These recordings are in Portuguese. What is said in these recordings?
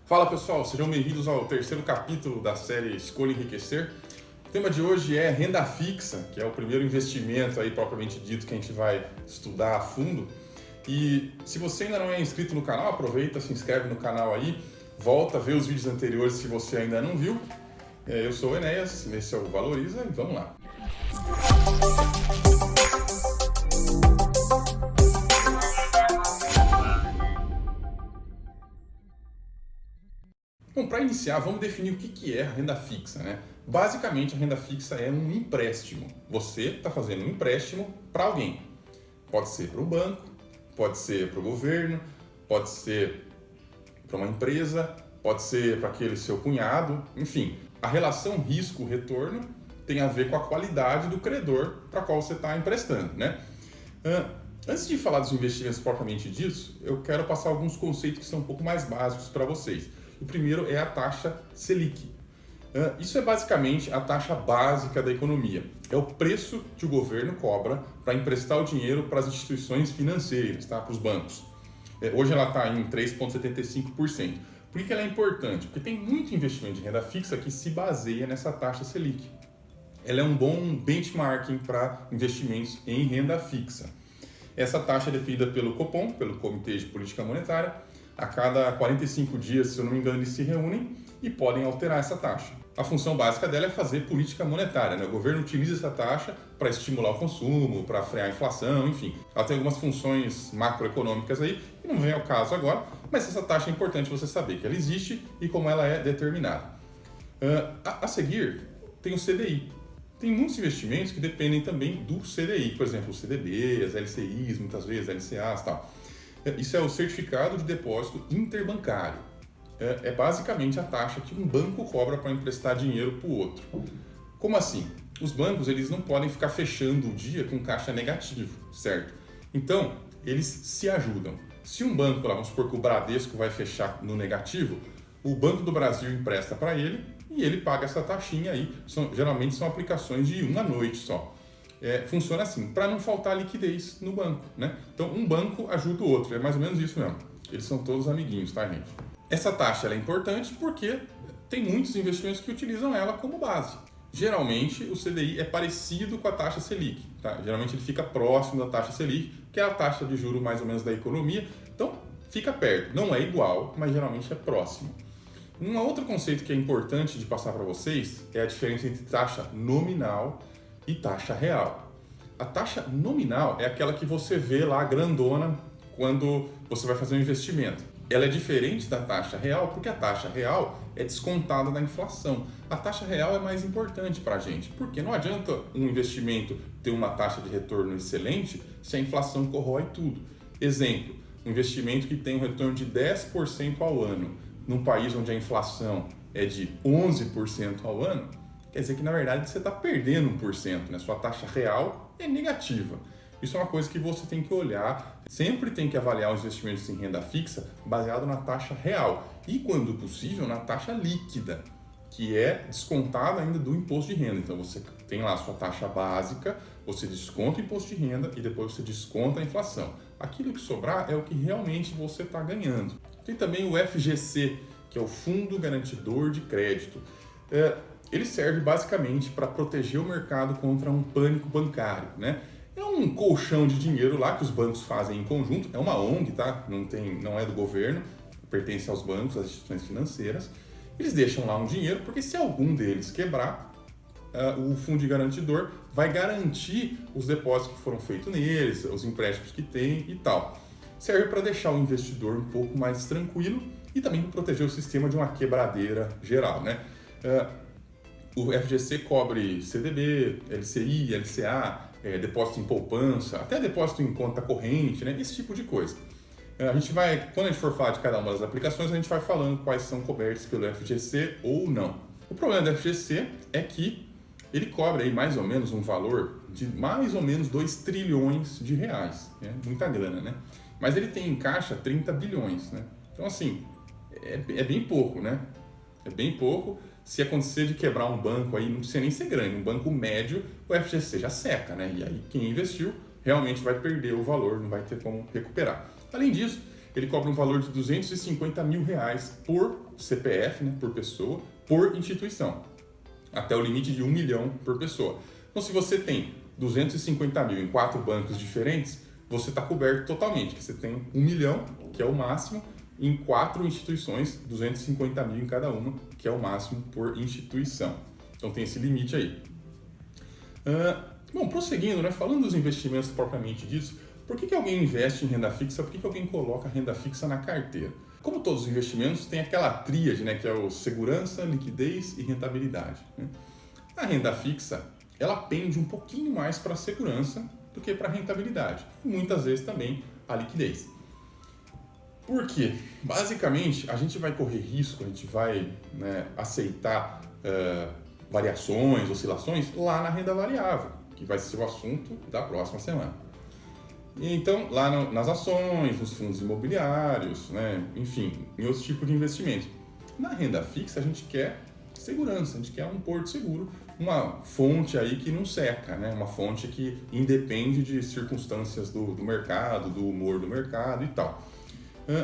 Fala pessoal, sejam bem-vindos ao terceiro capítulo da série Escolha Enriquecer. O tema de hoje é renda fixa, que é o primeiro investimento aí propriamente dito que a gente vai estudar a fundo. E se você ainda não é inscrito no canal, aproveita, se inscreve no canal aí, volta, vê os vídeos anteriores se você ainda não viu. Eu sou o Enéas, esse é o Valoriza e vamos lá. Bom, para iniciar, vamos definir o que é a renda fixa, né? Basicamente, a renda fixa é um empréstimo. Você está fazendo um empréstimo para alguém. Pode ser para o banco, pode ser para o governo, pode ser para uma empresa, pode ser para aquele seu cunhado, enfim. A relação risco-retorno tem a ver com a qualidade do credor para qual você está emprestando, né? Antes de falar dos investimentos propriamente disso, eu quero passar alguns conceitos que são um pouco mais básicos para vocês. O primeiro é a taxa Selic. Isso é basicamente a taxa básica da economia. É o preço que o governo cobra para emprestar o dinheiro para as instituições financeiras, tá? Para os bancos. Hoje ela está em 3,75%. Por que ela é importante? Porque tem muito investimento de renda fixa que se baseia nessa taxa Selic. Ela é um bom benchmarking para investimentos em renda fixa. Essa taxa é definida pelo Copom, pelo Comitê de Política Monetária. A cada 45 dias, se eu não me engano, eles se reúnem e podem alterar essa taxa. A função básica dela é fazer política monetária, né? O governo utiliza essa taxa para estimular o consumo, para frear a inflação, enfim. Ela tem algumas funções macroeconômicas aí, que não vem ao caso agora, mas essa taxa é importante você saber que ela existe e como ela é determinada. A seguir, tem o CDI. Tem muitos investimentos que dependem também do CDI, por exemplo, o CDB, as LCIs, muitas vezes, LCAs e tal. Isso é o Certificado de Depósito Interbancário. É basicamente a taxa que um banco cobra para emprestar dinheiro para o outro. Como assim? Os bancos eles não podem ficar fechando o dia com caixa negativo, certo? Então, eles se ajudam. Se um banco, vamos supor que o Bradesco vai fechar no negativo, o Banco do Brasil empresta para ele e ele paga essa taxinha aí. Geralmente são aplicações de uma noite só. Funciona assim, para não faltar liquidez no banco, né? Então, um banco ajuda o outro, é mais ou menos isso mesmo. Eles são todos amiguinhos, tá, gente? Essa taxa ela é importante porque tem muitos investimentos que utilizam ela como base. Geralmente, o CDI é parecido com a taxa Selic, tá? Geralmente, ele fica próximo da taxa Selic, que é a taxa de juros mais ou menos da economia. Então, fica perto. Não é igual, mas geralmente é próximo. Um outro conceito que é importante de passar para vocês é a diferença entre taxa nominal e taxa real. A taxa nominal é aquela que você vê lá grandona quando você vai fazer um investimento. Ela é diferente da taxa real porque a taxa real é descontada da inflação. A taxa real é mais importante para a gente, porque não adianta um investimento ter uma taxa de retorno excelente se a inflação corrói tudo. Exemplo, um investimento que tem um retorno de 10% ao ano num país onde a inflação é de 11% ao ano, quer dizer que, na verdade, você está perdendo 1%, né? Sua taxa real é negativa. Isso é uma coisa que você tem que olhar. Sempre tem que avaliar os investimentos em renda fixa baseado na taxa real e, quando possível, na taxa líquida, que é descontada ainda do imposto de renda. Então, você tem lá a sua taxa básica, você desconta o imposto de renda e depois você desconta a inflação. Aquilo que sobrar é o que realmente você está ganhando. Tem também o FGC, que é o Fundo Garantidor de Crédito. Ele serve basicamente para proteger o mercado contra um pânico bancário, né? É um colchão de dinheiro lá que os bancos fazem em conjunto, é uma ONG, tá? Não é do governo, pertence aos bancos, às instituições financeiras. Eles deixam lá um dinheiro porque se algum deles quebrar, o fundo garantidor vai garantir os depósitos que foram feitos neles, os empréstimos que tem e tal. Serve para deixar o investidor um pouco mais tranquilo e também para proteger o sistema de uma quebradeira geral, né? O FGC cobre CDB, LCI, LCA, depósito em poupança, até depósito em conta corrente, né? Esse tipo de coisa. Quando a gente for falar de cada uma das aplicações, a gente vai falando quais são cobertos pelo FGC ou não. O problema do FGC é que ele cobre aí mais ou menos um valor de mais ou menos 2 trilhões de reais. Né? Muita grana, né? Mas ele tem em caixa 30 bilhões, né? Então, assim, é bem pouco, né? É bem pouco. Se acontecer de quebrar um banco aí, não precisa nem ser grande, um banco médio, o FGC já seca, né? E aí quem investiu realmente vai perder o valor, não vai ter como recuperar. Além disso, ele cobra um valor de R$250 mil por CPF, né, por pessoa, por instituição, até o limite de 1 milhão por pessoa. Então, se você tem 250 mil em 4 bancos diferentes, você está coberto totalmente, que você tem 1 milhão, que é o máximo, em 4 instituições, 250 mil em cada uma, que é o máximo por instituição. Então tem esse limite aí. Bom, prosseguindo, né, falando dos investimentos propriamente ditos, por que alguém investe em renda fixa? Por que alguém coloca renda fixa na carteira? Como todos os investimentos, tem aquela tríade, né, que é o segurança, liquidez e rentabilidade, né? A renda fixa, ela pende um pouquinho mais para a segurança do que para a rentabilidade. E muitas vezes também a liquidez. Por quê? Basicamente, a gente vai correr risco, a gente vai, né, aceitar variações, oscilações lá na renda variável, que vai ser o assunto da próxima semana. Então, lá nas ações, nos fundos imobiliários, né, enfim, em outros tipos de investimentos. Na renda fixa, a gente quer segurança, a gente quer um porto seguro, uma fonte aí que não seca, né, uma fonte que independe de circunstâncias do mercado, do humor do mercado e tal.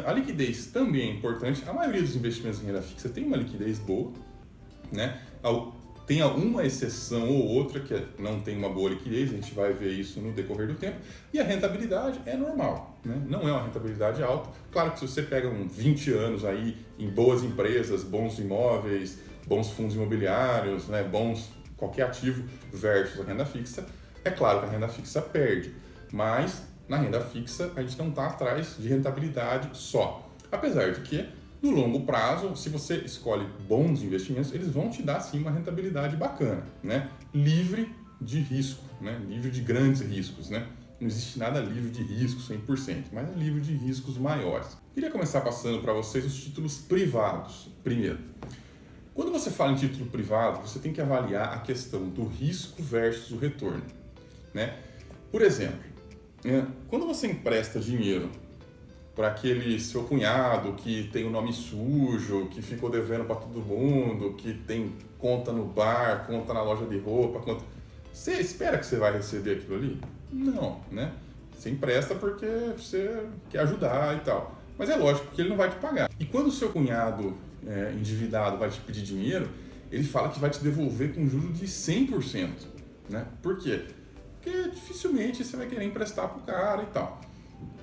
A liquidez também é importante. A maioria dos investimentos em renda fixa tem uma liquidez boa, né? Tem alguma exceção ou outra que não tem uma boa liquidez, a gente vai ver isso no decorrer do tempo. E a rentabilidade é normal, né? Não é uma rentabilidade alta. Claro que se você pega 20 anos aí em boas empresas, bons imóveis, bons fundos imobiliários, né, bons qualquer ativo versus a renda fixa, é claro que a renda fixa perde, mas na renda fixa a gente não está atrás de rentabilidade só. Apesar de que, no longo prazo, se você escolhe bons investimentos, eles vão te dar sim uma rentabilidade bacana, né? Livre de risco, né? Livre de grandes riscos, né? Não existe nada livre de risco 100%, mas é livre de riscos maiores. Queria começar passando para vocês os títulos privados. Primeiro, quando você fala em título privado, você tem que avaliar a questão do risco versus o retorno, né? Por exemplo, quando você empresta dinheiro para aquele seu cunhado que tem o nome sujo, que ficou devendo para todo mundo, que tem conta no bar, conta na loja de roupa, você espera que você vai receber aquilo ali? Não, né? Você empresta porque você quer ajudar e tal. Mas é lógico que ele não vai te pagar. E quando o seu cunhado endividado vai te pedir dinheiro, ele fala que vai te devolver com juros de 100%, né? Por quê? Porque dificilmente você vai querer emprestar para o cara e tal.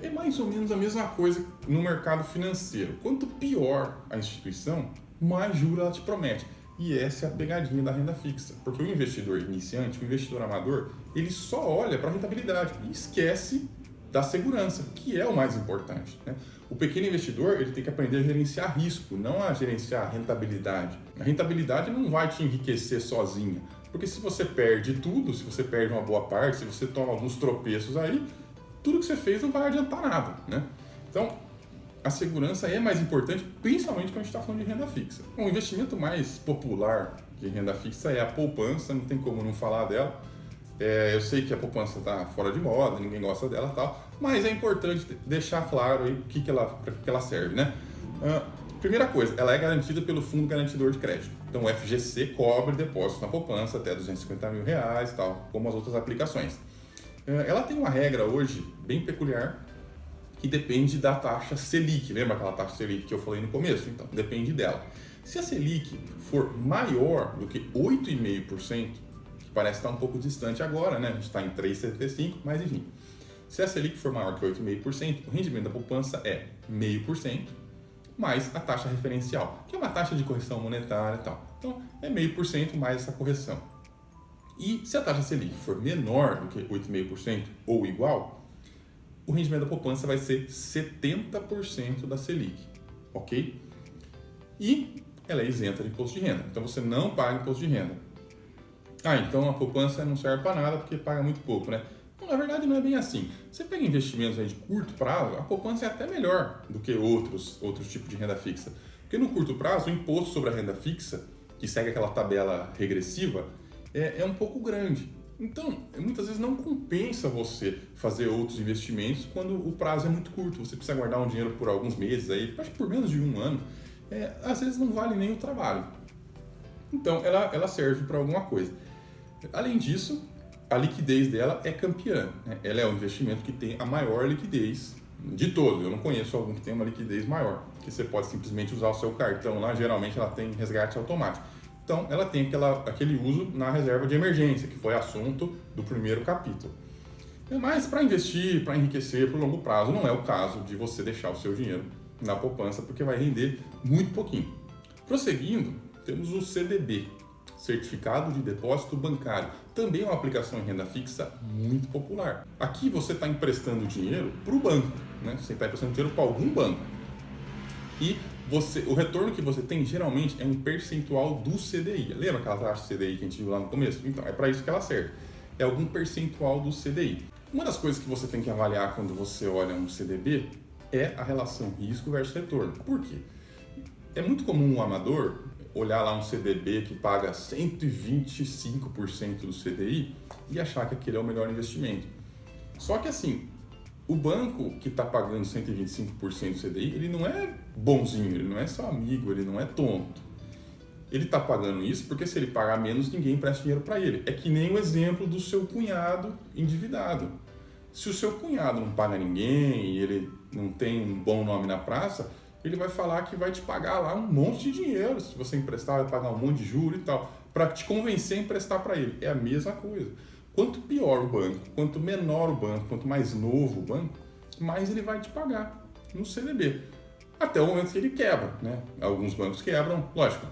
É mais ou menos a mesma coisa no mercado financeiro. Quanto pior a instituição, mais juros ela te promete. E essa é a pegadinha da renda fixa. Porque o investidor iniciante, o investidor amador, ele só olha para a rentabilidade e esquece da segurança, que é o mais importante, né? O pequeno investidor ele tem que aprender a gerenciar risco, não a gerenciar rentabilidade. A rentabilidade não vai te enriquecer sozinha. Porque se você perde tudo, se você perde uma boa parte, se você toma alguns tropeços aí, tudo que você fez não vai adiantar nada, né? Então, a segurança é mais importante, principalmente quando a gente está falando de renda fixa. O investimento mais popular de renda fixa é a poupança, não tem como não falar dela. Eu sei que a poupança está fora de moda, ninguém gosta dela e tal, mas é importante deixar claro aí para que ela serve, né? Primeira coisa, ela é garantida pelo Fundo Garantidor de Crédito. Então, o FGC cobre depósitos na poupança até R$250 mil e tal, como as outras aplicações. Ela tem uma regra hoje bem peculiar que depende da taxa Selic. Lembra aquela taxa Selic que eu falei no começo? Então, depende dela. Se a Selic for maior do que 8,5%, que parece estar um pouco distante agora, né? A gente está em 3,75%, mas enfim. Se a Selic for maior que 8,5%, o rendimento da poupança é 0,5%, mais a taxa referencial, que é uma taxa de correção monetária e tal. Então, é 0,5% mais essa correção. E se a taxa Selic for menor do que 8,5% ou igual, o rendimento da poupança vai ser 70% da Selic, ok? E ela é isenta de imposto de renda, então você não paga imposto de renda. Então a poupança não serve para nada porque paga muito pouco, né? Então, na verdade não é bem assim. Você pega investimentos aí de curto prazo, a poupança é até melhor do que outros tipos de renda fixa. Porque no curto prazo, o imposto sobre a renda fixa, que segue aquela tabela regressiva, é um pouco grande. Então, muitas vezes não compensa você fazer outros investimentos quando o prazo é muito curto. Você precisa guardar um dinheiro por alguns meses, aí, acho que por menos de um ano. Às vezes não vale nem o trabalho. Então, ela serve para alguma coisa. Além disso, a liquidez dela é campeã, né? Ela é um investimento que tem a maior liquidez De todo, eu não conheço algum que tenha uma liquidez maior, que você pode simplesmente usar o seu cartão lá, geralmente ela tem resgate automático. Então, ela tem aquele uso na reserva de emergência, que foi assunto do primeiro capítulo. Mas para investir, para enriquecer para o longo prazo, não é o caso de você deixar o seu dinheiro na poupança, porque vai render muito pouquinho. Prosseguindo, temos o CDB, Certificado de Depósito Bancário. Também é uma aplicação em renda fixa muito popular. Aqui você está emprestando dinheiro para o banco, né? Você está emprestando dinheiro para algum banco. E o retorno que você tem geralmente é um percentual do CDI. Lembra aquela taxa CDI que a gente viu lá no começo? Então, é para isso que ela serve. É algum percentual do CDI. Uma das coisas que você tem que avaliar quando você olha um CDB é a relação risco versus retorno. Por quê? É muito comum um amador olhar lá um CDB que paga 125% do CDI e achar que aquele é o melhor investimento. Só que assim, o banco que está pagando 125% do CDI, ele não é bonzinho, ele não é seu amigo, ele não é tonto. Ele está pagando isso porque se ele pagar menos, ninguém empresta dinheiro para ele. É que nem o exemplo do seu cunhado endividado. Se o seu cunhado não paga ninguém e ele não tem um bom nome na praça, ele vai falar que vai te pagar lá um monte de dinheiro. Se você emprestar, vai pagar um monte de juros e tal, para te convencer a emprestar para ele. É a mesma coisa. Quanto pior o banco, quanto menor o banco, quanto mais novo o banco, mais ele vai te pagar no CDB. Até o momento que ele quebra, né? Alguns bancos quebram, lógico,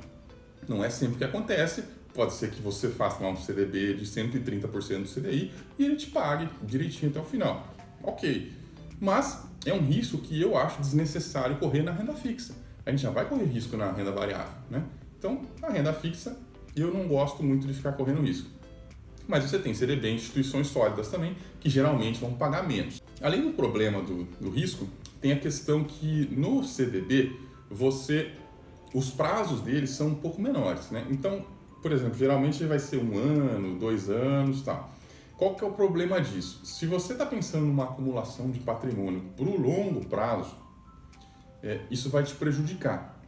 não é sempre que acontece. Pode ser que você faça lá um CDB de 130% do CDI e ele te pague direitinho até o final. Ok, mas é um risco que eu acho desnecessário correr na renda fixa. A gente já vai correr risco na renda variável, né? Então, na renda fixa, eu não gosto muito de ficar correndo risco. Mas você tem CDB em instituições sólidas também, que geralmente vão pagar menos. Além do problema do risco, tem a questão que no CDB, os prazos deles são um pouco menores, né? Então, por exemplo, geralmente vai ser 1 ano, 2 anos, tal. Qual que é o problema disso? Se você está pensando numa acumulação de patrimônio para o longo prazo, isso vai te prejudicar.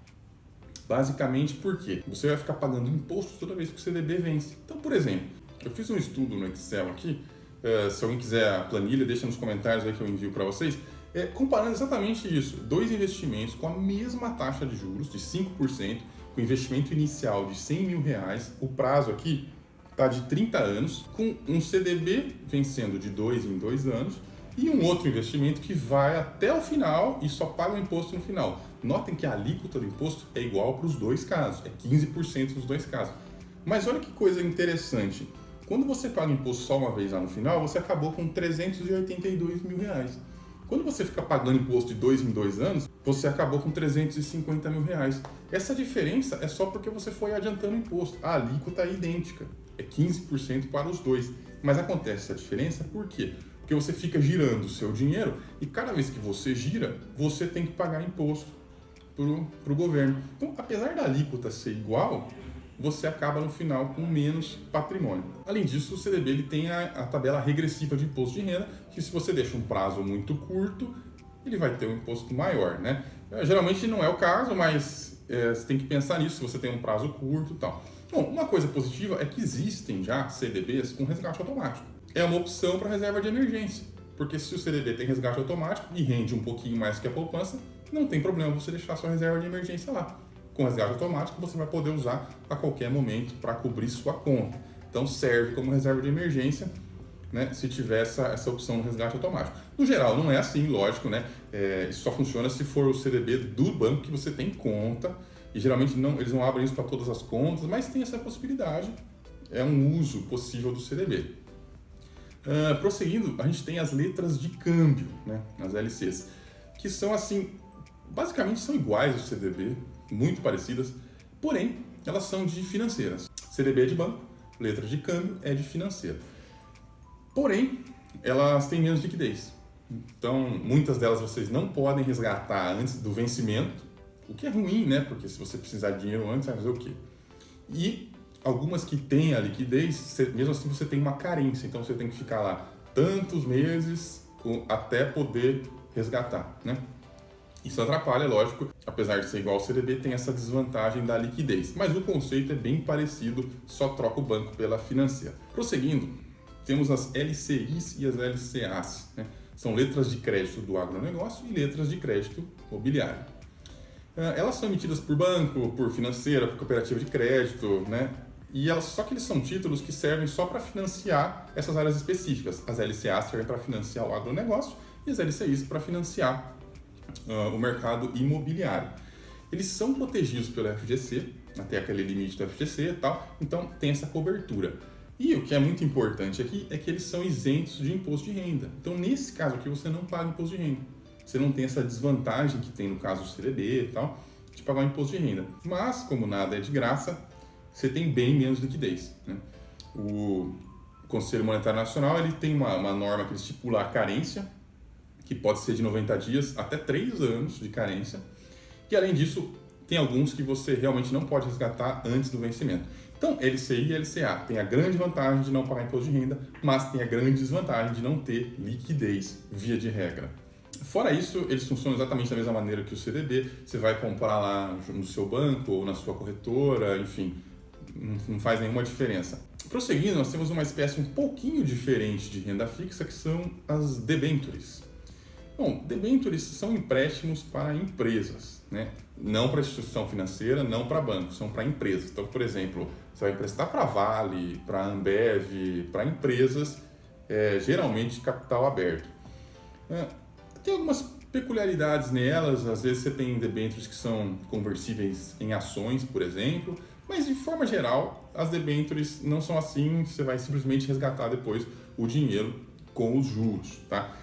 Basicamente porque você vai ficar pagando imposto toda vez que o CDB vence. Então, por exemplo, eu fiz um estudo no Excel aqui, se alguém quiser a planilha, deixa nos comentários aí que eu envio para vocês, comparando exatamente isso, 2 investimentos com a mesma taxa de juros, de 5%, com investimento inicial de R$100 mil, o prazo aqui está de 30 anos, com um CDB vencendo de 2 em 2 anos e um outro investimento que vai até o final e só paga o imposto no final. Notem que a alíquota do imposto é igual para os dois casos, é 15% nos dois casos. Mas olha que coisa interessante, quando você paga imposto só uma vez lá no final, você acabou com R$382 mil. Quando você fica pagando imposto de 2 em 2 anos, você acabou com R$350 mil. Essa diferença é só porque você foi adiantando o imposto. A alíquota é idêntica, é 15% para os dois. Mas acontece essa diferença por quê? Porque você fica girando o seu dinheiro e cada vez que você gira, você tem que pagar imposto para o governo. Então, apesar da alíquota ser igual, você acaba no final com menos patrimônio. Além disso, o CDB ele tem a tabela regressiva de imposto de renda, que se você deixa um prazo muito curto, ele vai ter um imposto maior, né? Geralmente não é o caso, mas você tem que pensar nisso se você tem um prazo curto e tal. Bom, uma coisa positiva é que existem já CDBs com resgate automático. É uma opção para reserva de emergência, porque se o CDB tem resgate automático e rende um pouquinho mais que a poupança, não tem problema você deixar sua reserva de emergência lá. Com resgate automático, você vai poder usar a qualquer momento para cobrir sua conta. Então, serve como reserva de emergência, né, se tiver essa opção no resgate automático. No geral, não é assim, lógico, né? Isso só funciona se for o CDB do banco que você tem conta. E geralmente eles não abrem isso para todas as contas, mas tem essa possibilidade. É um uso possível do CDB. Prosseguindo, a gente tem as letras de câmbio, né, as LCs, que são assim, basicamente são iguais ao CDB, muito parecidas, porém elas são de financeiras. CDB é de banco, letra de câmbio é de financeira. Porém, elas têm menos liquidez. Então, muitas delas vocês não podem resgatar antes do vencimento, o que é ruim, né? Porque se você precisar de dinheiro antes, vai fazer o quê? E algumas que têm a liquidez, mesmo assim você tem uma carência, então você tem que ficar lá tantos meses até poder resgatar, né? Isso atrapalha, lógico, apesar de ser igual ao CDB, tem essa desvantagem da liquidez. Mas o conceito é bem parecido, só troca o banco pela financeira. Prosseguindo, temos as LCIs e as LCAs, né? São letras de crédito do agronegócio e letras de crédito imobiliário. Elas são emitidas por banco, por financeira, por cooperativa de crédito, né? Só que eles são títulos que servem só para financiar essas áreas específicas. As LCAs servem para financiar o agronegócio e as LCIs para financiar o mercado imobiliário. Eles são protegidos pelo FGC, até aquele limite do FGC e tal, então tem essa cobertura. E o que é muito importante aqui é que eles são isentos de imposto de renda. Então, nesse caso aqui, você não paga imposto de renda. Você não tem essa desvantagem que tem no caso do CDB e tal, de pagar o imposto de renda. Mas, como nada é de graça, você tem bem menos liquidez, né? O Conselho Monetário Nacional ele tem uma norma que estipula a carência, que pode ser de 90 dias até 3 anos de carência. E, além disso, tem alguns que você realmente não pode resgatar antes do vencimento. Então, LCI e LCA tem a grande vantagem de não pagar imposto de renda, mas tem a grande desvantagem de não ter liquidez, via de regra. Fora isso, eles funcionam exatamente da mesma maneira que o CDB. Você vai comprar lá no seu banco ou na sua corretora, enfim, não faz nenhuma diferença. Prosseguindo, nós temos uma espécie um pouquinho diferente de renda fixa, que são as debêntures. Bom, debêntures são empréstimos para empresas, né? Não para instituição financeira, não para banco, são para empresas. Então, por exemplo, você vai emprestar para Vale, para Ambev, para empresas, geralmente de capital aberto. Tem algumas peculiaridades nelas, às vezes você tem debêntures que são conversíveis em ações, por exemplo, mas de forma geral, as debêntures não são assim, você vai simplesmente resgatar depois o dinheiro com os juros, tá?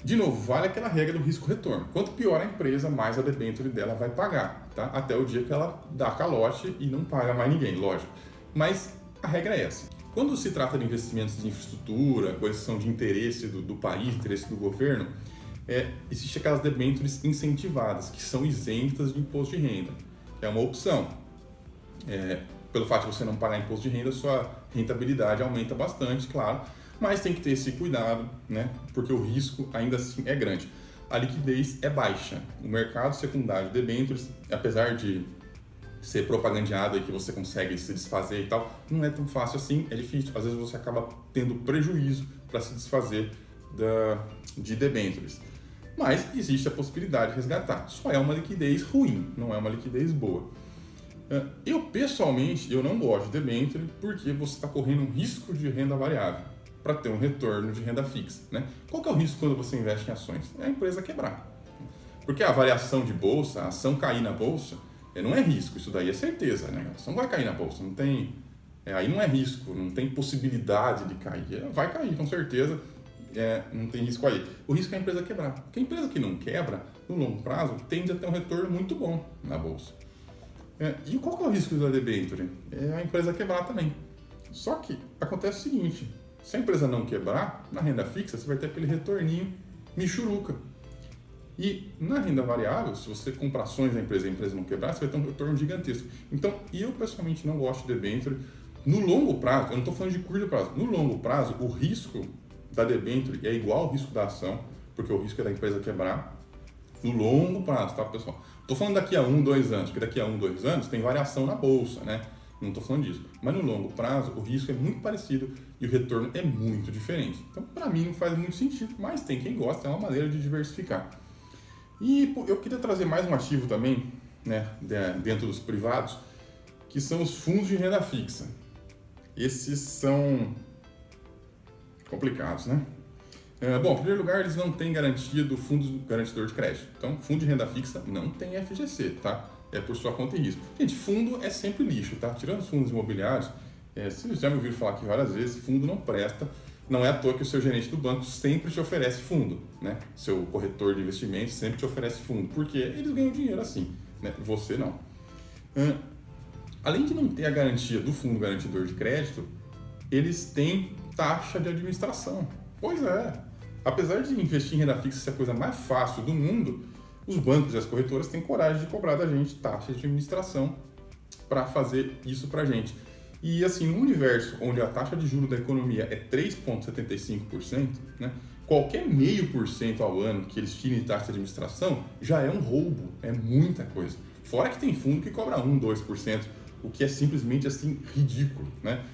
De novo, vale aquela regra do risco-retorno. Quanto pior a empresa, mais a debênture dela vai pagar, tá? Até o dia que ela dá calote e não paga mais ninguém, lógico. Mas a regra é essa. Quando se trata de investimentos de infraestrutura, coisas que são de interesse do país, interesse do governo, existe aquelas debêntures incentivadas, que são isentas de imposto de renda. É uma opção. Pelo fato de você não pagar imposto de renda, sua rentabilidade aumenta bastante, claro, mas tem que ter esse cuidado, né? Porque o risco ainda assim é grande. A liquidez é baixa. O mercado secundário de debêntures, apesar de ser propagandeado e que você consegue se desfazer e tal, não é tão fácil assim, é difícil. Às vezes você acaba tendo prejuízo para se desfazer de debêntures. Mas existe a possibilidade de resgatar. Só é uma liquidez ruim, não é uma liquidez boa. Eu, pessoalmente, não gosto de debênture porque você está correndo um risco de renda variável para ter um retorno de renda fixa, né? Qual que é o risco quando você investe em ações? É a empresa quebrar. Porque a variação de bolsa, a ação cair na bolsa, não é risco, isso daí é certeza, né? A ação vai cair na bolsa, não tem... aí não é risco, não tem possibilidade de cair. Vai cair, com certeza, não tem risco aí. O risco é a empresa quebrar. Porque a empresa que não quebra, no longo prazo, tende a ter um retorno muito bom na bolsa. E qual que é o risco da debênture? É a empresa quebrar também. Só que acontece o seguinte, se a empresa não quebrar, na renda fixa você vai ter aquele retorninho michuruca. E na renda variável, se você comprar ações da empresa e a empresa não quebrar, você vai ter um retorno gigantesco. Então, eu pessoalmente não gosto de debênture. No longo prazo, eu não estou falando de curto prazo, no longo prazo, o risco da debênture é igual ao risco da ação, porque o risco é da empresa quebrar. No longo prazo, tá, pessoal? Estou falando daqui a 1, 2 anos, porque daqui a 1, 2 anos tem variação na bolsa, né? Não estou falando disso. Mas no longo prazo, o risco é muito parecido e o retorno é muito diferente. Então, para mim, não faz muito sentido, mas tem quem gosta, é uma maneira de diversificar. E eu queria trazer mais um ativo também, né, dentro dos privados, que são os fundos de renda fixa. Esses são complicados, né? Bom, em primeiro lugar, eles não têm garantia do fundo garantidor de crédito. Então, fundo de renda fixa não tem FGC, tá? É por sua conta e risco. Gente, fundo é sempre lixo, tá? Tirando os fundos imobiliários, vocês já me ouviram falar aqui várias vezes, fundo não presta. Não é à toa que o seu gerente do banco sempre te oferece fundo, né? Seu corretor de investimentos sempre te oferece fundo, porque eles ganham dinheiro assim, né? Você não. Além de não ter a garantia do fundo garantidor de crédito, eles têm taxa de administração. Pois é. Apesar de investir em renda fixa ser a coisa mais fácil do mundo, os bancos e as corretoras têm coragem de cobrar da gente taxa de administração para fazer isso para a gente. E assim, no universo onde a taxa de juros da economia é 3,75%, né, qualquer 0,5% ao ano que eles tirem de taxa de administração já é um roubo, é muita coisa. Fora que tem fundo que cobra 1, 2%, o que é simplesmente assim ridículo, né?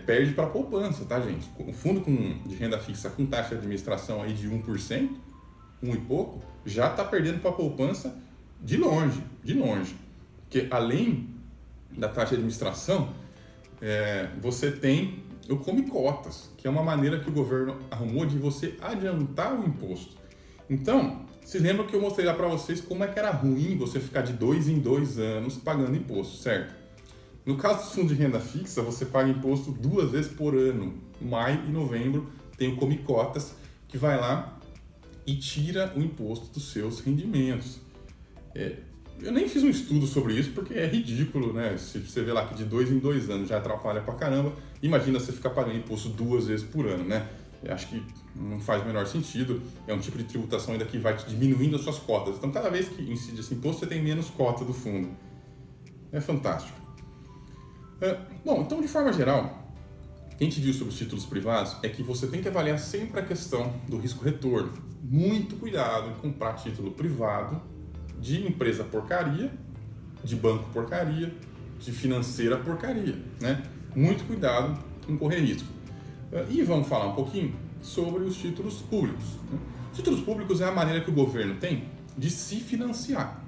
perde para a poupança, tá, gente? O fundo de renda fixa com taxa de administração aí de 1%, 1 e pouco, já está perdendo para a poupança de longe, de longe. Porque além da taxa de administração, você tem o Come Cotas, que é uma maneira que o governo arrumou de você adiantar o imposto. Então, vocês lembram que eu mostrei lá para vocês como é que era ruim você ficar de 2 em 2 anos pagando imposto, certo? No caso dos fundos de renda fixa, você paga imposto 2 vezes por ano. Maio e novembro tem o Come Cotas, que vai lá e tira o imposto dos seus rendimentos. Eu nem fiz um estudo sobre isso porque é ridículo, né? Se você vê lá que de 2 em 2 anos já atrapalha pra caramba, imagina você ficar pagando imposto 2 vezes por ano, né? Eu acho que não faz o menor sentido. É um tipo de tributação ainda que vai te diminuindo as suas cotas. Então, cada vez que incide esse imposto, você tem menos cota do fundo. É fantástico. Bom, então, de forma geral, o que a gente viu sobre os títulos privados é que você tem que avaliar sempre a questão do risco-retorno. Muito cuidado em comprar título privado de empresa porcaria, de banco porcaria, de financeira porcaria, né? Muito cuidado em correr risco. E vamos falar um pouquinho sobre os títulos públicos. Títulos públicos é a maneira que o governo tem de se financiar.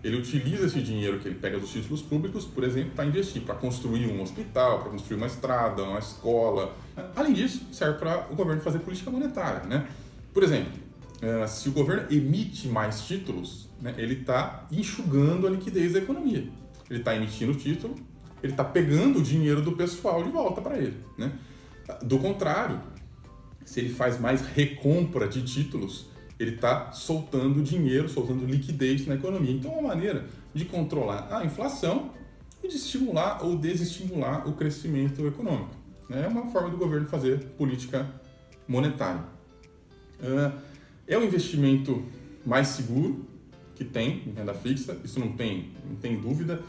Ele utiliza esse dinheiro que ele pega dos títulos públicos, por exemplo, para investir, para construir um hospital, para construir uma estrada, uma escola. Além disso, serve para o governo fazer política monetária, né? Por exemplo, se o governo emite mais títulos, né, ele está enxugando a liquidez da economia. Ele está emitindo título, ele está pegando o dinheiro do pessoal de volta para ele, né? Do contrário, se ele faz mais recompra de títulos, ele está soltando dinheiro, soltando liquidez na economia. Então é uma maneira de controlar a inflação e de estimular ou desestimular o crescimento econômico. É uma forma do governo fazer política monetária. É o investimento mais seguro que tem em renda fixa, isso não tem dúvida,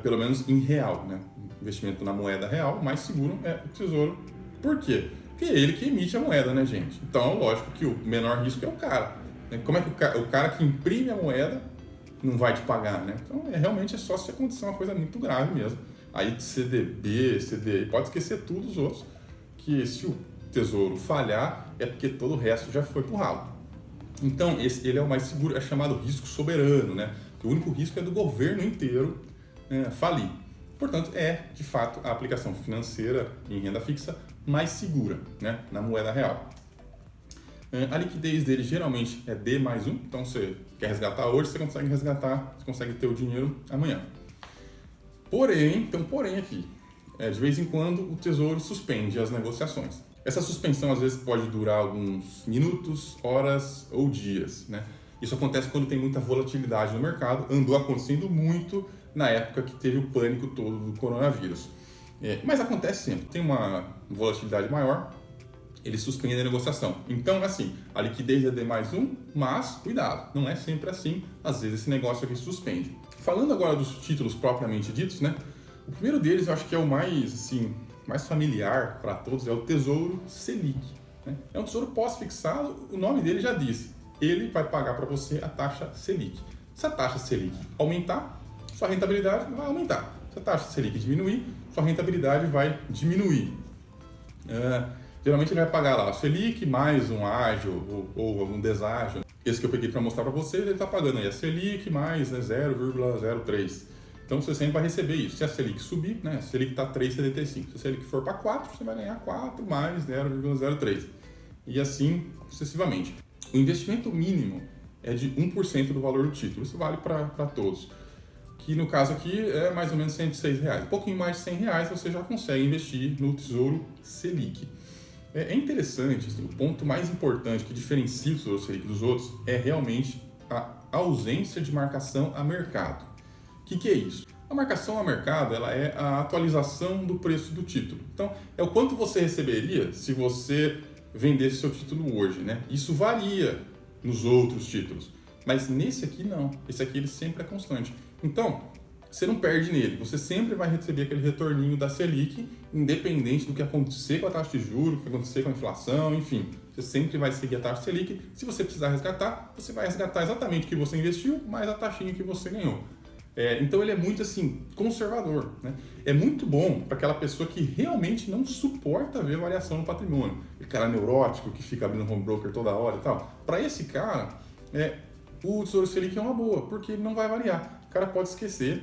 pelo menos em real, né? Investimento na moeda real, mais seguro é o Tesouro. Por quê? Porque é ele que emite a moeda, né, gente? Então, lógico que o menor risco é o cara. Né? Como é que o cara que imprime a moeda não vai te pagar, né? Então, realmente é só se acontecer uma coisa muito grave mesmo. Aí CDB, CDI, pode esquecer tudo os outros, que se o Tesouro falhar, é porque todo o resto já foi pro ralo. Então, ele é o mais seguro, é chamado risco soberano, né? O único risco é do governo inteiro falir. Portanto, de fato, a aplicação financeira em renda fixa mais segura, né, na moeda real. A liquidez dele geralmente é D+1, então você quer resgatar hoje, você consegue resgatar, você consegue ter o dinheiro amanhã. Porém aqui, de vez em quando o Tesouro suspende as negociações. Essa suspensão às vezes pode durar alguns minutos, horas ou dias, né? Isso acontece quando tem muita volatilidade no mercado, andou acontecendo muito na época que teve o pânico todo do coronavírus. Mas acontece sempre, tem uma volatilidade maior, ele suspende a negociação. Então, assim, a liquidez é D+1, mas cuidado, não é sempre assim, às vezes esse negócio aqui suspende. Falando agora dos títulos propriamente ditos, né? O primeiro deles eu acho que é o mais familiar para todos, é o Tesouro Selic. Né? É um tesouro pós-fixado, o nome dele já diz, ele vai pagar para você a taxa Selic. Se a taxa Selic aumentar, sua rentabilidade vai aumentar. Se a taxa Selic diminuir, sua rentabilidade vai diminuir. Geralmente ele vai pagar lá o Selic mais um ágio ou algum deságio. Esse que eu peguei para mostrar para vocês, ele está pagando aí a Selic mais 0,03. Então você sempre vai receber isso. Se a Selic subir, né, a Selic está 3,75. Se a Selic for para 4, você vai ganhar 4 mais 0,03. E assim sucessivamente. O investimento mínimo é de 1% do valor do título. Isso vale para todos. Que no caso aqui é mais ou menos R$106. Um pouquinho mais de R$100 você já consegue investir no Tesouro Selic. É interessante, assim, o ponto mais importante que diferencia o Tesouro Selic dos outros é realmente a ausência de marcação a mercado. O que é isso? A marcação a mercado ela é a atualização do preço do título. Então, é o quanto você receberia se você vendesse seu título hoje, né? Isso varia nos outros títulos, mas nesse aqui não. Esse aqui ele sempre é constante. Então, você não perde nele, você sempre vai receber aquele retorninho da Selic, independente do que acontecer com a taxa de juros, do que acontecer com a inflação, enfim. Você sempre vai seguir a taxa Selic. Se você precisar resgatar, você vai resgatar exatamente o que você investiu, mais a taxinha que você ganhou. Então ele é muito assim, conservador, né? É muito bom para aquela pessoa que realmente não suporta ver variação no patrimônio. Aquele cara neurótico que fica abrindo home broker toda hora e tal. Para esse cara, o Tesouro Selic é uma boa, porque ele não vai variar. O cara pode esquecer,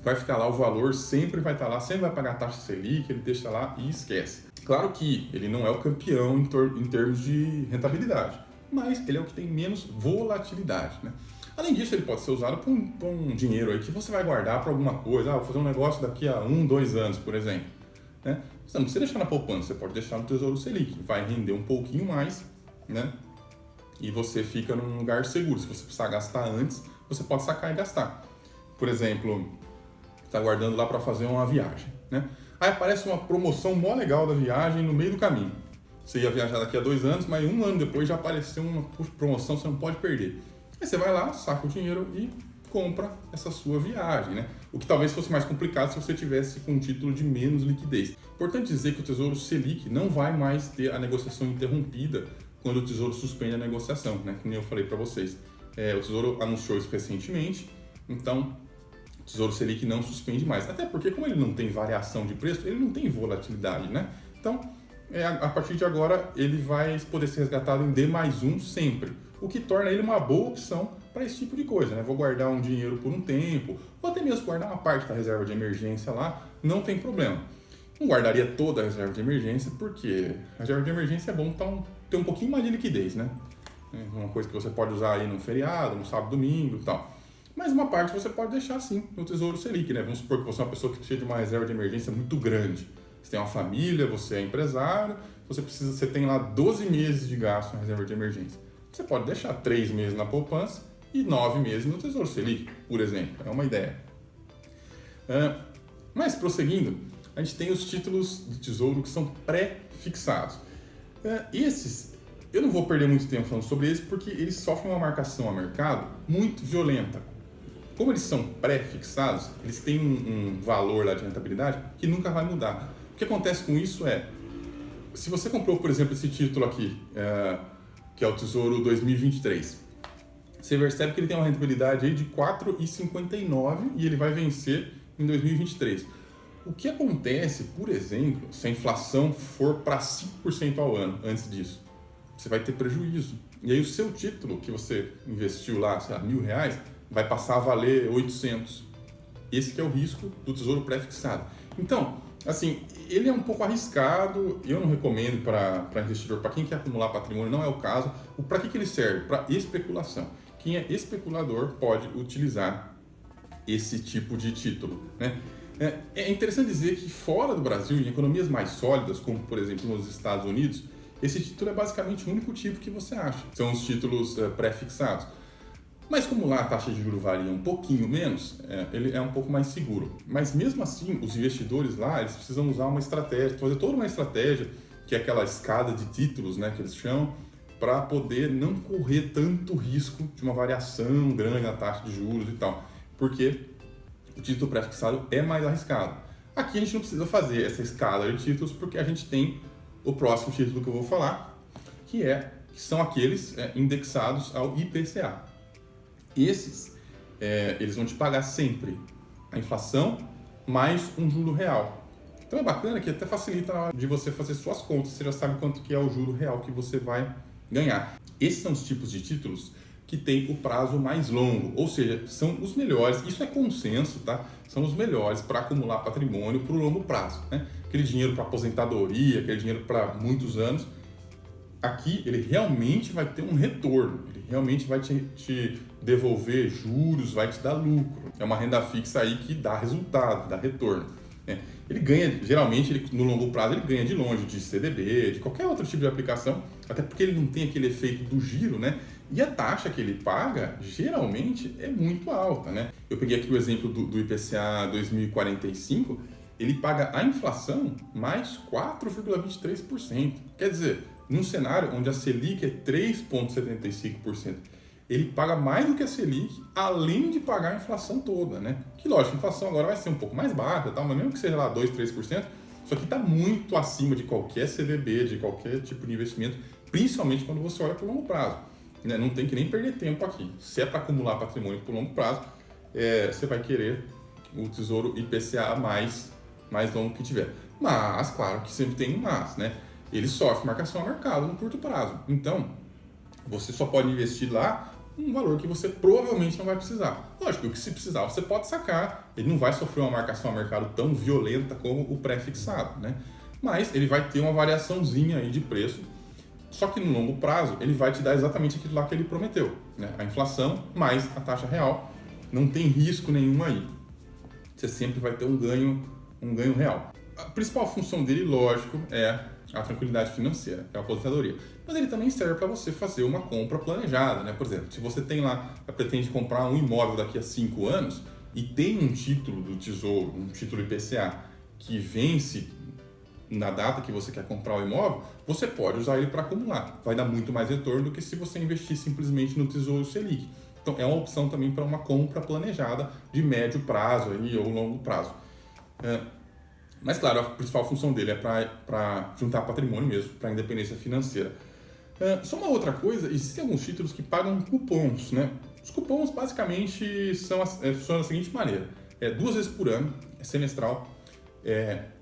vai ficar lá o valor, sempre vai estar lá, sempre vai pagar a taxa Selic, ele deixa lá e esquece. Claro que ele não é o campeão em termos de rentabilidade, mas ele é o que tem menos volatilidade, né? Além disso, ele pode ser usado para um dinheiro aí que você vai guardar para alguma coisa. Vou fazer um negócio daqui a 1, 2 anos, por exemplo. Né? Você não precisa deixar na poupança, você pode deixar no Tesouro Selic. Vai render um pouquinho mais, né? E você fica num lugar seguro. Se você precisar gastar antes, você pode sacar e gastar. Por exemplo, está guardando lá para fazer uma viagem, né? Aí aparece uma promoção mó legal da viagem no meio do caminho. Você ia viajar daqui a 2 anos, mas 1 ano depois já apareceu uma promoção, você não pode perder. Aí você vai lá, saca o dinheiro e compra essa sua viagem, né? O que talvez fosse mais complicado se você tivesse com um título de menos liquidez. Importante dizer que o Tesouro Selic não vai mais ter a negociação interrompida quando o Tesouro suspende a negociação, né? Como eu falei para vocês. O Tesouro anunciou isso recentemente, então o Tesouro Selic não suspende mais. Até porque, como ele não tem variação de preço, ele não tem volatilidade, né? Então, a partir de agora, ele vai poder ser resgatado em D+1 sempre, o que torna ele uma boa opção para esse tipo de coisa, né? Vou guardar um dinheiro por um tempo, ou até mesmo guardar uma parte da reserva de emergência lá, não tem problema. Não guardaria toda a reserva de emergência, porque a reserva de emergência é bom ter um pouquinho mais de liquidez, né? Uma coisa que você pode usar aí no feriado, no sábado, domingo e tal. Mas uma parte você pode deixar sim no Tesouro Selic, né? Vamos supor que você é uma pessoa que precisa de uma reserva de emergência muito grande. Você tem uma família, você é empresário, você tem lá 12 meses de gasto na reserva de emergência. Você pode deixar 3 meses na poupança e 9 meses no Tesouro Selic, por exemplo. É uma ideia. Mas prosseguindo, a gente tem os títulos do Tesouro que são pré-fixados. Esses, eu não vou perder muito tempo falando sobre eles porque eles sofrem uma marcação a mercado muito violenta. Como eles são pré-fixados, eles têm um valor lá de rentabilidade que nunca vai mudar. O que acontece com isso se você comprou, por exemplo, esse título aqui, que é o Tesouro 2023, você percebe que ele tem uma rentabilidade aí de 4,59 e ele vai vencer em 2023. O que acontece, por exemplo, se a inflação for para 5% ao ano antes disso? Você vai ter prejuízo. E aí o seu título que você investiu lá, sei lá, R$1.000, vai passar a valer 800. Esse que é o risco do Tesouro pré-fixado. Então, assim, ele é um pouco arriscado, eu não recomendo para investidor, para quem quer acumular patrimônio, não é o caso. Para que ele serve? Para especulação. Quem é especulador pode utilizar esse tipo de título, né? É interessante dizer que fora do Brasil, em economias mais sólidas, como por exemplo nos Estados Unidos, esse título é basicamente o único tipo que você acha. São os títulos pré-fixados. Mas como lá a taxa de juros varia um pouquinho menos, ele é um pouco mais seguro. Mas mesmo assim, os investidores lá, eles precisam usar uma estratégia, fazer toda uma estratégia, que é aquela escada de títulos, né, que eles chamam, para poder não correr tanto risco de uma variação grande na taxa de juros e tal. Porque o título pré-fixado é mais arriscado. Aqui a gente não precisa fazer essa escala de títulos, porque a gente tem o próximo título que eu vou falar, que são aqueles indexados ao IPCA. Esses, eles vão te pagar sempre a inflação mais um juro real. Então é bacana que até facilita na hora de você fazer suas contas, você já sabe quanto que é o juro real que você vai ganhar. Esses são os tipos de títulos que têm o prazo mais longo, ou seja, são os melhores, isso é consenso, tá? São os melhores para acumular patrimônio para o longo prazo, né? Aquele dinheiro para aposentadoria, aquele dinheiro para muitos anos, aqui ele realmente vai ter um retorno, ele realmente vai te devolver juros, vai te dar lucro. É uma renda fixa aí que dá resultado, dá retorno. Ele ganha, geralmente, no longo prazo, ele ganha de longe de CDB, de qualquer outro tipo de aplicação, até porque ele não tem aquele efeito do giro, né? E a taxa que ele paga, geralmente, é muito alta, né? Eu peguei aqui o exemplo do IPCA 2045, ele paga a inflação mais 4,23%. Quer dizer, num cenário onde a Selic é 3,75%, ele paga mais do que a Selic, além de pagar a inflação toda, né? Que lógico, a inflação agora vai ser um pouco mais baixa, tá? Mas mesmo que seja lá 2%, 3%, isso aqui está muito acima de qualquer CDB, de qualquer tipo de investimento, principalmente quando você olha para o longo prazo. Né? Não tem que nem perder tempo aqui. Se é para acumular patrimônio por longo prazo, você vai querer o Tesouro IPCA mais longo que tiver. Mas, claro que sempre tem um mas, né? Ele sofre marcação a mercado no curto prazo. Então, você só pode investir lá um valor que você provavelmente não vai precisar. Lógico que se precisar, você pode sacar. Ele não vai sofrer uma marcação a mercado tão violenta como o pré-fixado, né? Mas ele vai ter uma variaçãozinha aí de preço. Só que no longo prazo, ele vai te dar exatamente aquilo lá que ele prometeu, né? A inflação mais a taxa real. Não tem risco nenhum aí. Você sempre vai ter um ganho real. A principal função dele, lógico, é a tranquilidade financeira, é a aposentadoria. Mas ele também serve para você fazer uma compra planejada, né? Por exemplo, se você tem lá, pretende comprar um imóvel daqui a 5 anos e tem um título do Tesouro, um título IPCA, que vence na data que você quer comprar o imóvel, você pode usar ele para acumular. Vai dar muito mais retorno do que se você investir simplesmente no Tesouro Selic. Então, é uma opção também para uma compra planejada de médio prazo aí, ou longo prazo. Mas, claro, a principal função dele é para juntar patrimônio mesmo, para a independência financeira. Só uma outra coisa, existem alguns títulos que pagam cupons, né? Os cupons, basicamente, funcionam da seguinte maneira. 2 vezes por ano, é semestral.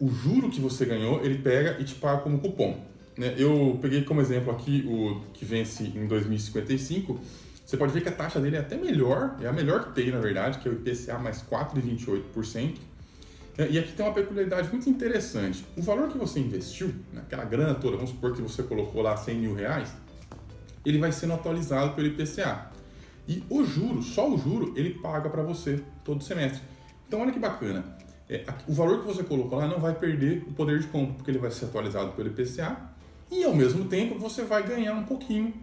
O juro que você ganhou, ele pega e te paga como cupom, né? Eu peguei como exemplo aqui o que vence em 2055. Você pode ver que a taxa dele é até melhor, é a melhor que tem, na verdade, que é o IPCA mais 4,28%. E aqui tem uma peculiaridade muito interessante. O valor que você investiu, aquela grana toda, vamos supor que você colocou lá R$100 mil, ele vai sendo atualizado pelo IPCA. E o juro, só o juro, ele paga para você todo semestre. Então olha que bacana. O valor que você colocou lá não vai perder o poder de compra, porque ele vai ser atualizado pelo IPCA e ao mesmo tempo você vai ganhar um pouquinho,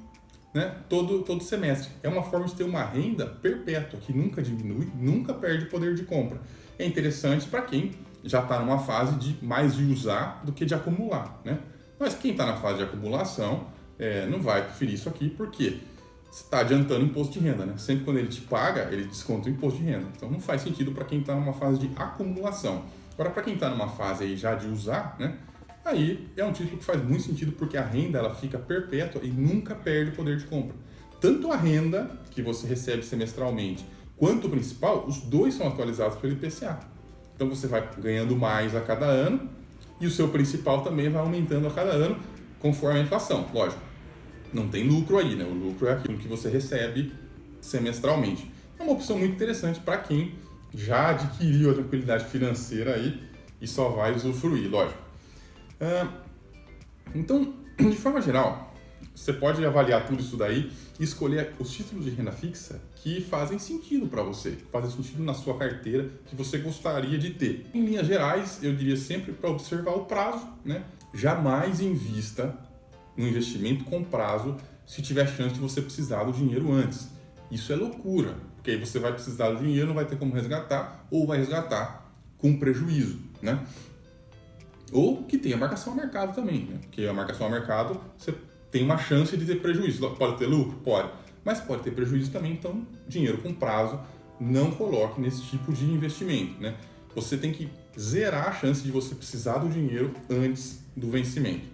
né, todo semestre. É uma forma de ter uma renda perpétua, que nunca diminui, nunca perde poder de compra. É interessante para quem já está numa fase mais de usar do que de acumular, né? Mas quem está na fase de acumulação não vai preferir isso aqui, porque você está adiantando imposto de renda, né? Sempre quando ele te paga, ele desconta o imposto de renda. Então não faz sentido para quem está numa fase de acumulação. Agora, para quem está numa fase aí já de usar, né? Aí é um título que faz muito sentido, porque a renda ela fica perpétua e nunca perde o poder de compra. Tanto a renda que você recebe semestralmente, quanto o principal, os dois são atualizados pelo IPCA. Então você vai ganhando mais a cada ano e o seu principal também vai aumentando a cada ano conforme a inflação. Lógico, não tem lucro aí, né? O lucro é aquilo que você recebe semestralmente. É uma opção muito interessante para quem já adquiriu a tranquilidade financeira aí e só vai usufruir, lógico. Então, de forma geral, você pode avaliar tudo isso daí e escolher os títulos de renda fixa que fazem sentido para você, fazem sentido na sua carteira, que você gostaria de ter. Em linhas gerais, eu diria sempre para observar o prazo, né? Jamais invista no investimento com prazo se tiver chance de você precisar do dinheiro antes. Isso é loucura, porque aí você vai precisar do dinheiro, não vai ter como resgatar, ou vai resgatar com prejuízo, né? Ou que tenha marcação a mercado também, né? Porque a marcação a mercado, você tem uma chance de ter prejuízo. Pode ter lucro? Pode. Mas pode ter prejuízo também, então dinheiro com prazo não coloque nesse tipo de investimento, né? Você tem que zerar a chance de você precisar do dinheiro antes do vencimento.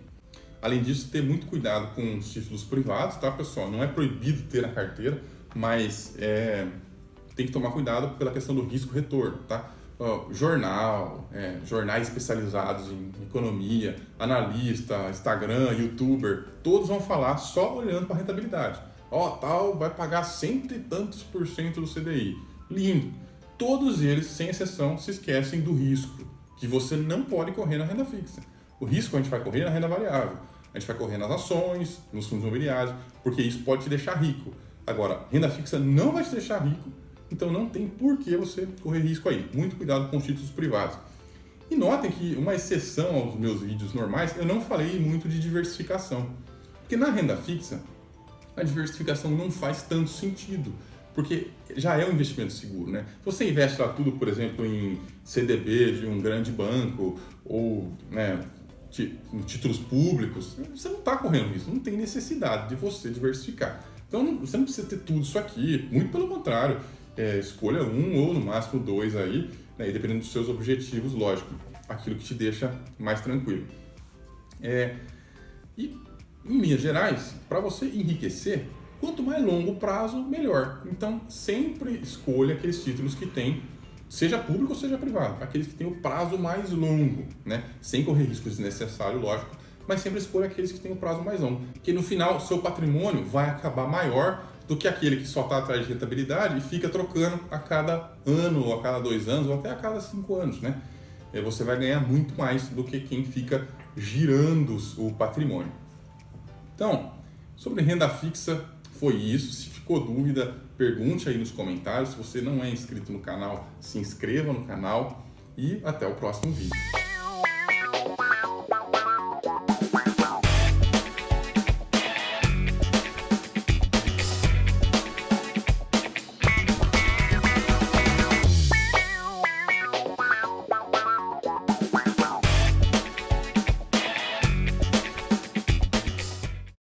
Além disso, ter muito cuidado com os títulos privados, tá, pessoal? Não é proibido ter na carteira, mas tem que tomar cuidado pela questão do risco-retorno, tá? Jornais especializados em economia, analista, Instagram, youtuber, todos vão falar só olhando para a rentabilidade. Tal vai pagar 100 e tantos % do CDI. Lindo! Todos eles, sem exceção, se esquecem do risco, que você não pode correr na renda fixa. O risco a gente vai correr na renda variável, a gente vai correr nas ações, nos fundos imobiliários, porque isso pode te deixar rico. Agora, renda fixa não vai te deixar rico, então não tem por que você correr risco aí. Muito cuidado com os títulos privados. E notem que, uma exceção aos meus vídeos normais, eu não falei muito de diversificação. Porque na renda fixa, a diversificação não faz tanto sentido, porque já é um investimento seguro, né? Se você investe lá tudo, por exemplo, em CDB de um grande banco, ou em títulos públicos, você não está correndo risco, não tem necessidade de você diversificar. Então você não precisa ter tudo isso aqui, muito pelo contrário. Escolha um ou no máximo 2 aí, né, e dependendo dos seus objetivos, lógico, aquilo que te deixa mais tranquilo. E em linhas gerais, para você enriquecer, Quanto mais longo o prazo, melhor. Então, sempre escolha aqueles títulos que têm, seja público ou seja privado, aqueles que têm o prazo mais longo, né? Sem correr risco desnecessário, lógico, mas sempre escolha aqueles que têm o prazo mais longo. Porque no final, o seu patrimônio vai acabar maior do que aquele que só está atrás de rentabilidade e fica trocando a cada ano, ou a cada 2 anos, ou até a cada 5 anos, né? Você vai ganhar muito mais do que quem fica girando o patrimônio. Então, sobre renda fixa, foi isso. Se ficou dúvida, pergunte aí nos comentários. Se você não é inscrito no canal, se inscreva no canal e até o próximo vídeo.